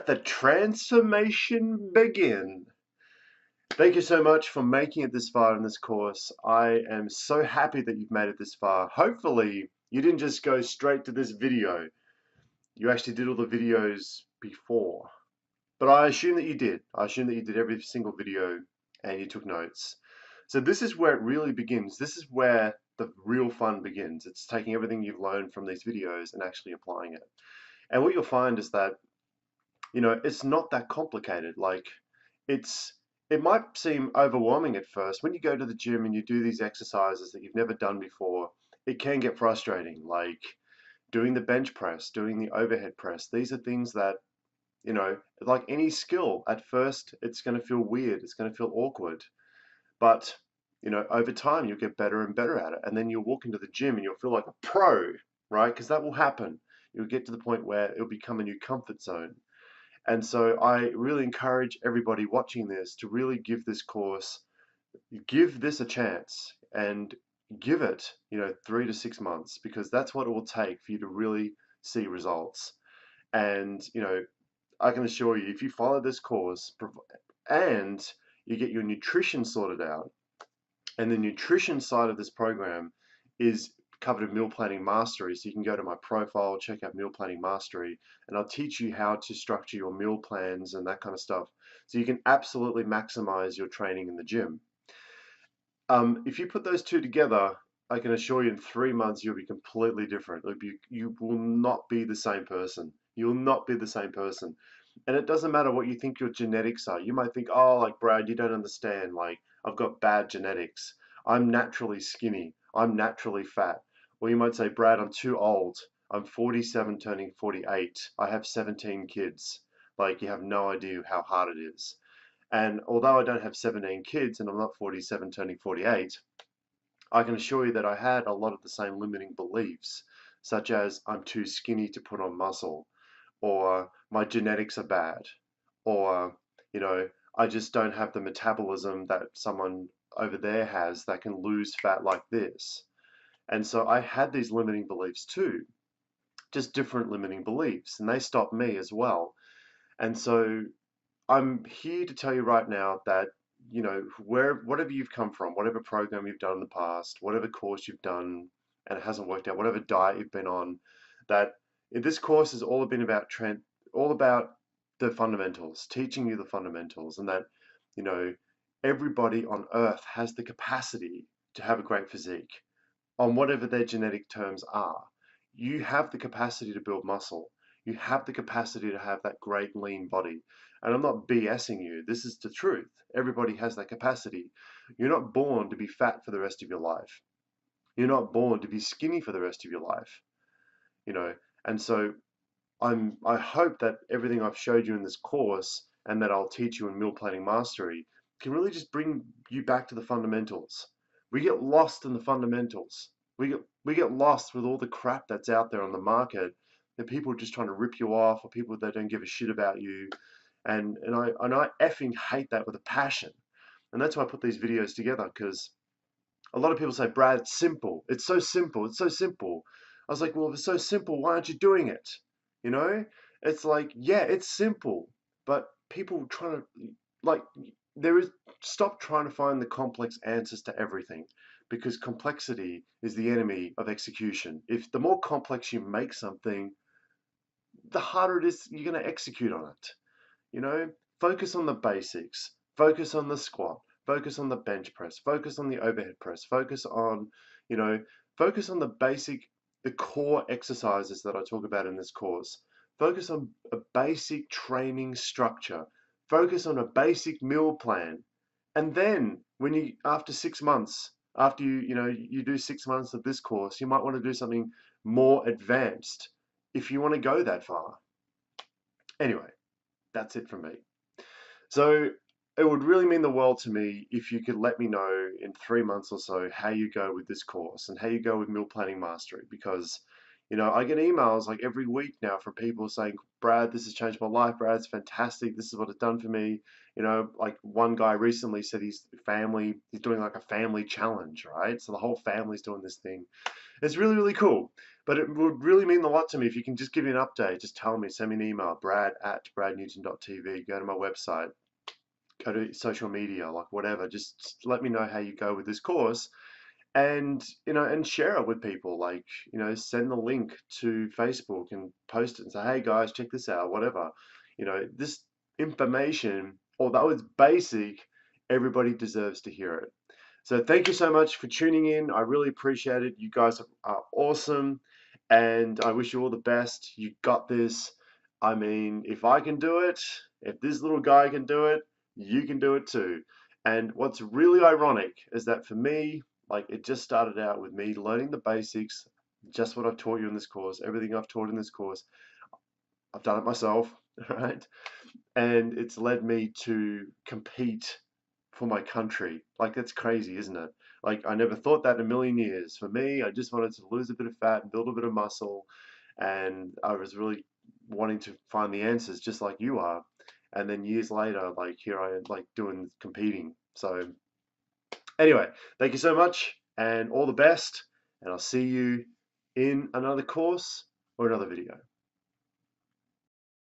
the transformation begin. Thank you so much for making it this far in this course. I am so happy that you've made it this far. Hopefully, you didn't just go straight to this video. You actually did all the videos before. But I assume that you did. I assume that you did every single video and you took notes. So this is where it really begins. This is where the real fun begins. It's taking everything you've learned from these videos and actually applying it. And what you'll find is that, it's not that complicated. Like, it might seem overwhelming at first. When you go to the gym and you do these exercises that you've never done before, it can get frustrating. Like doing the bench press, doing the overhead press. These are things that, like any skill, at first it's going to feel weird. It's going to feel awkward. But, over time you'll get better and better at it. And then you'll walk into the gym and you'll feel like a pro, right? Because that will happen. You'll get to the point where it'll become a new comfort zone. And so I really encourage everybody watching this to really give this course, give this a chance and give it, 3 to 6 months, because that's what it will take for you to really see results. And, I can assure you, if you follow this course and you get your nutrition sorted out, and the nutrition side of this program is covered in meal planning mastery. So you can go to my profile, check out meal planning mastery, and I'll teach you how to structure your meal plans and that kind of stuff. So you can absolutely maximize your training in the gym. If you put those two together, I can assure you in 3 months, you'll be completely different. You will not be the same person. You'll not be the same person. And it doesn't matter what you think your genetics are. You might think, oh, like Brad, you don't understand. Like, I've got bad genetics. I'm naturally skinny. I'm naturally fat. Or you might say, Brad, I'm too old. I'm 47 turning 48. I have 17 kids. Like, you have no idea how hard it is. And although I don't have 17 kids and I'm not 47 turning 48, I can assure you that I had a lot of the same limiting beliefs, such as I'm too skinny to put on muscle, or my genetics are bad, or, I just don't have the metabolism that someone over there has that can lose fat like this. And so I had these limiting beliefs too, just different limiting beliefs, and they stopped me as well. And so I'm here to tell you right now that, whatever you've come from, whatever program you've done in the past, whatever course you've done and it hasn't worked out, whatever diet you've been on, that this course has all about the fundamentals, teaching you the fundamentals, and that, everybody on earth has the capacity to have a great physique on whatever their genetic terms are. You have the capacity to build muscle. You have the capacity to have that great lean body. And I'm not BSing you. This is the truth. Everybody has that capacity. You're not born to be fat for the rest of your life. You're not born to be skinny for the rest of your life. And so I hope that everything I've showed you in this course and that I'll teach you in meal planning mastery can really just bring you back to the fundamentals. We get lost in the fundamentals. We get lost with all the crap that's out there on the market, and people are just trying to rip you off, or people that don't give a shit about you. And I effing hate that with a passion. And that's why I put these videos together, because a lot of people say, Brad, it's simple. It's so simple. It's so simple. I was like, well, if it's so simple, why aren't you doing it? You know? It's like, yeah, it's simple, but people trying to, like, stop trying to find the complex answers to everything, because complexity is the enemy of execution. If the more complex you make something, the harder it is you're going to execute on it. Focus on the basics, focus on the squat, focus on the bench press, focus on the overhead press, you know, focus on the core exercises that I talk about in this course. Focus on a basic training structure, focus on a basic meal plan. And then after 6 months, after you do 6 months of this course, you might want to do something more advanced if you want to go that far. Anyway, that's it from me. So it would really mean the world to me if you could let me know in 3 months or so how you go with this course and how you go with meal planning mastery, because I get emails like every week now from people saying, Brad, this has changed my life. Brad, it's fantastic. This is what it's done for me. Like one guy recently said he's doing like a family challenge, right? So the whole family's doing this thing. It's really, really cool. But it would really mean a lot to me if you can just give me an update. Just tell me, send me an email, brad@bradnewton.tv. Go to my website, go to social media, like whatever. Just let me know how you go with this course, and and share it with people. Like, send the link to Facebook and post it and say, hey guys, check this out, whatever. This information, although it's basic, everybody deserves to hear it. So thank you so much for tuning in. I really appreciate it. You guys are awesome, and I wish you all the best. You got this. I mean, if I can do it, if this little guy can do it, you can do it too. And what's really ironic is that for me, like, it just started out with me learning the basics, just what I've taught you in this course, everything I've taught in this course. I've done it myself, right? And it's led me to compete for my country. Like, that's crazy, isn't it? Like, I never thought that in a million years. For me, I just wanted to lose a bit of fat and build a bit of muscle, and I was really wanting to find the answers just like you are. And then years later, like, here I am, like, doing competing. So anyway, thank you so much and all the best, and I'll see you in another course or another video.